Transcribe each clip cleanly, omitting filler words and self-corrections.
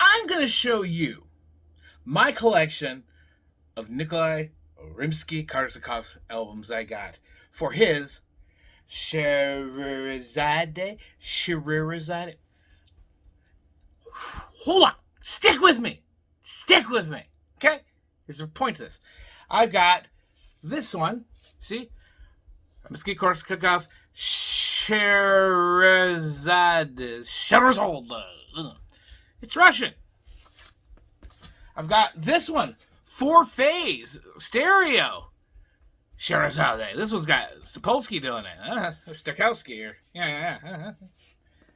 I'm going to show you my collection of Nikolai Rimsky-Korsakov's albums I got for his Scheherazade. Hold on. Stick with me. Okay? Here's the point of this. I got this one. See? Rimsky-Korsakov Scheherazade. It's Russian. I've got this one. 4-phase stereo. Scheherazade. This one's got Stokowski doing it. Stokowski here. Yeah.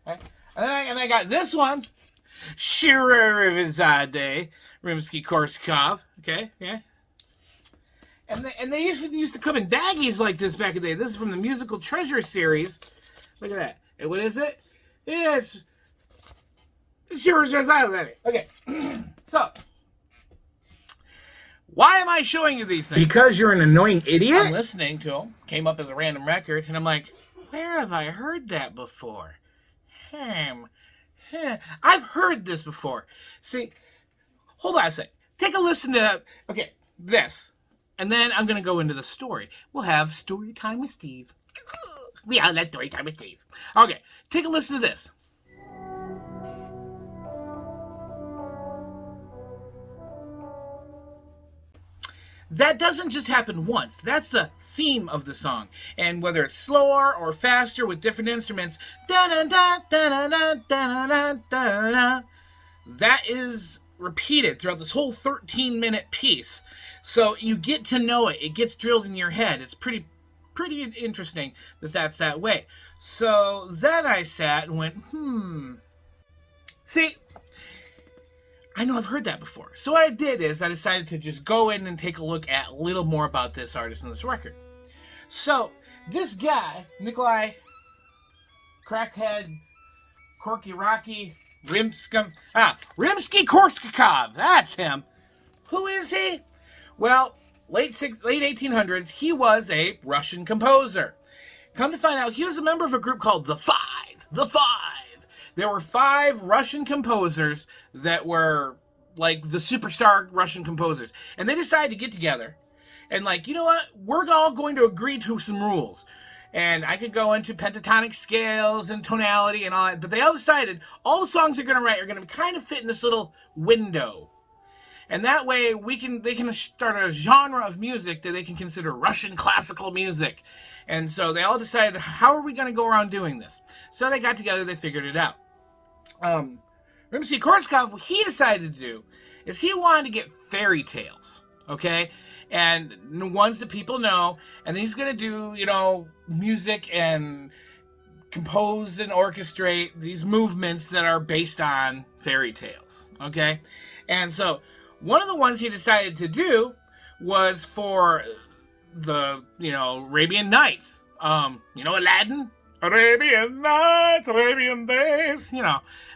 Right. And I got this one. Scheherazade. Rimsky-Korsakov. Okay, yeah. And they used to come in daggies like this back in the day. This is from the Musical Treasure series. Look at that. And what is it? It's Scheherazade. Okay. So, why am I showing you these things? Because you're an annoying idiot? I'm listening to them. Came up as a random record. And I'm like, where have I heard that before? I've heard this before. See, hold on a sec. Take a listen to that. Okay, this. And then I'm going to go into the story. We'll have story time with Steve. Yeah, that's story time with Steve. Okay, take a listen to this. That doesn't just happen once. That's the theme of the song. And whether it's slower or faster with different instruments, that is repeated throughout this whole 13-minute piece. So you get to know it. It gets drilled in your head. It's pretty interesting that that's that way. So then I sat and went, See, I know I've heard that before. So what I did is I decided to just go in and take a look at a little more about this artist and this record. So this guy, Nikolai Crackhead, Corky Rocky, Rimsky-Korsakov, that's him. Who is he? Well, late 1800s, he was a Russian composer. Come to find out, he was a member of a group called The Five. There were 5 Russian composers that were like the superstar Russian composers. And they decided to get together and like, you know what? We're all going to agree to some rules. And I could go into pentatonic scales and tonality and all that. But they all decided all the songs they're going to write are going to kind of fit in this little window. And that way they can start a genre of music that they can consider Russian classical music. And so they all decided, how are we going to go around doing this? So they got together, they figured it out. Rimsky-Korsakov, what he decided to do is he wanted to get fairy tales, okay? And the ones that people know, and then he's going to do, music and compose and orchestrate these movements that are based on fairy tales, okay? And so one of the ones he decided to do was for the, Arabian Nights. Aladdin? Arabian Nights, Arabian Days,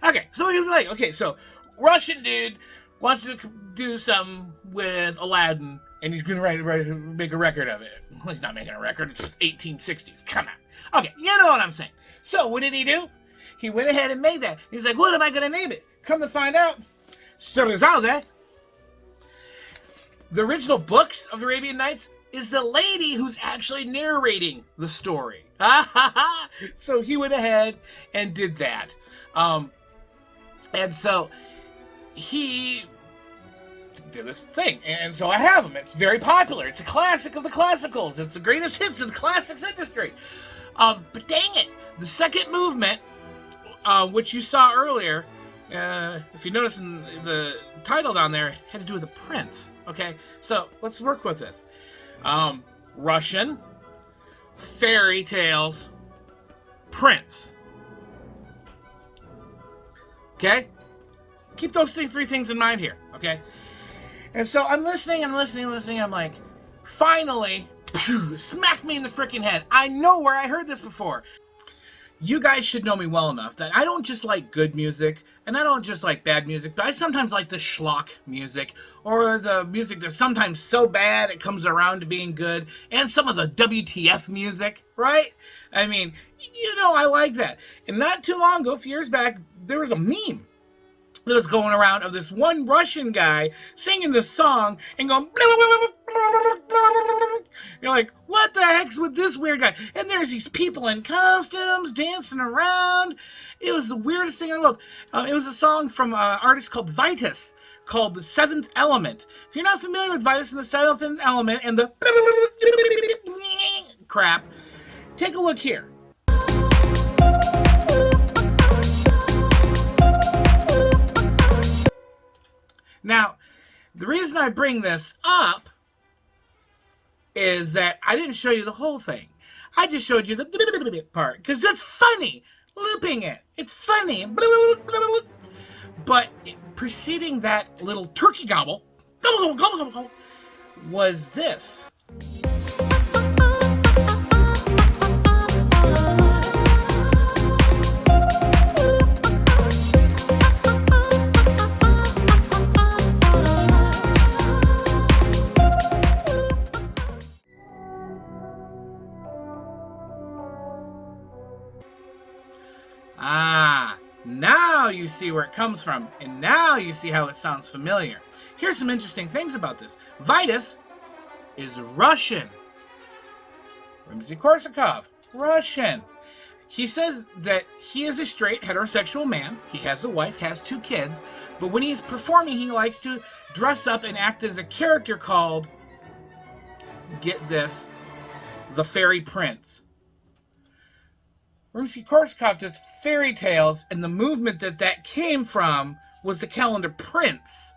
Okay, so he was like, so Russian dude wants to do something with Aladdin, and he's going to make a record of it. Well, he's not making a record, it's just 1860s. Come on. Okay, you know what I'm saying. So what did he do? He went ahead and made that. He's like, what am I going to name it? Come to find out, Scheherazade. The original books of the Arabian Nights is the lady who's actually narrating the story. So he went ahead and did that. And so he did this thing. And so I have them. It's very popular. It's a classic of the classicals. It's the greatest hits in the classics industry. But dang it, the second movement, which you saw earlier, if you notice in the title down there, had to do with a prince. Okay, so let's work with this. Russian, fairy tales, prince. Okay? Keep those three things in mind here, okay? And so I'm listening. I'm like, finally, smack me in the freaking head. I know where I heard this before. You guys should know me well enough that I don't just like good music, and I don't just like bad music, but I sometimes like the schlock music, or the music that's sometimes so bad it comes around to being good, and some of the WTF music, right? I mean, I like that. And not too long ago, a few years back, there was a meme that was going around of this one Russian guy singing this song and going. You're like, what the heck's with this weird guy? And there's these people in costumes dancing around. It was the weirdest thing in the world. It was a song from an artist called Vitas called The Seventh Element. If you're not familiar with Vitas and The Seventh Element and the crap, take a look here. Now, the reason I bring this up is that I didn't show you the whole thing. I just showed you the part because it's funny. Looping it. It's funny. But preceding that little turkey gobble was this. Ah, now you see where it comes from, and now you see how it sounds familiar. Here's some interesting things about this. Vitas is Russian. Rimsky-Korsakov, Russian. He says that he is a straight heterosexual man. He has a wife, has 2 kids, but when he's performing, he likes to dress up and act as a character called, get this, the Fairy Prince. Rimsky-Korsakov does fairy tales, and the movement that came from was the calendar Prince.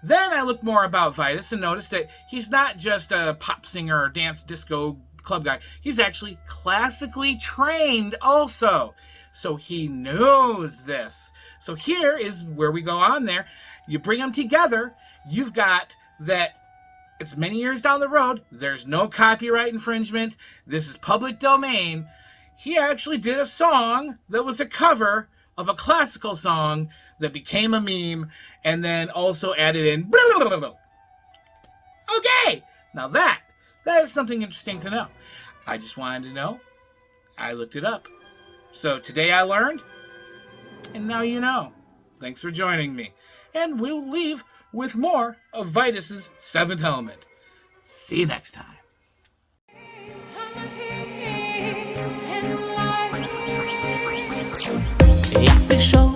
Then I looked more about Vitas and noticed that he's not just a pop singer or dance disco club guy. He's actually classically trained also. So he knows this. So here is where we go on there. You bring them together. You've got that. It's many years down the road. There's no copyright infringement. This is public domain. He actually did a song that was a cover of a classical song that became a meme and then also added in. Okay, now that is something interesting to know. I just wanted to know. I looked it up. So today I learned, and now you know. Thanks for joining me. And we'll leave with more of Vitas's Seventh Element. See you next time. Я пришел